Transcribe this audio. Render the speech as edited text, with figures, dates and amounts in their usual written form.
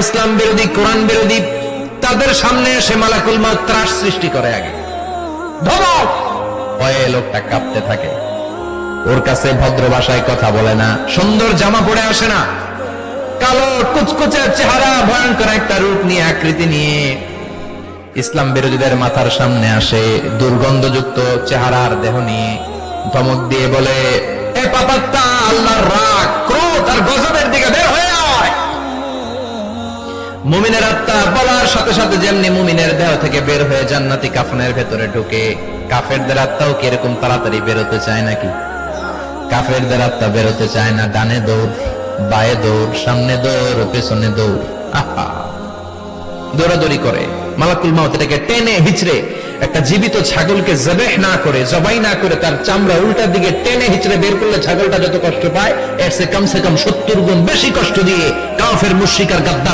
ইসলাম বিরোধী, কোরআন বিরোধী, তাদের সামনে এসে মালাকুল মউত ত্রাস সৃষ্টি করে। আগে ধমক, ভয়ে লোকটা কাঁপতে থাকে। ওর কাছে ভদ্র ভাষায় কথা বলে না, সুন্দর জামা পরে আসে না, কালো কুচকুচে চেহারা, ভয়ঙ্কর একটা রূপ নিয়ে, আকৃতি নিয়ে ইসলাম বিরোধীদের মাথার সামনে আসে, দুর্গন্ধযুক্ত চেহারার দেহ নিয়ে ধমক দিয়ে বলে, এ পাপাত্তা, আল্লাহর রাগ, ক্রোধ আর গজবের দিকে বের হয়ে আয়। মুমিনের আত্মা বলার সাথে সাথে যেমনি মুমিনের দেহ থেকে বের হয়ে জান্নাতি কাফনের ভেতরে ঢুকে, কাফেরদের আত্মাও কি এরকম তাড়াতাড়ি বেরোতে চায় নাকি? কাফেরদের আত্মা বেরোতে চায় না, ডানে দৌড়, বায়ে দৌড়, সামনে দৌড়, পেছনে দৌড়, আহা, দৌড়াদৌড়ি করে। মালাকুল মউত এটাকে টেনে হিচড়ে, একটা জীবিত ছাগলকে জবাই না করে, তার চামড়া উল্টার দিকে টেনে হিচড়ে বের করলে ছাগলটা যত কষ্ট পায়, এর চেয়ে কমসে কম 70 গুণ বেশি কষ্ট দিয়ে কাফের মুশরিক আর গাদ্দার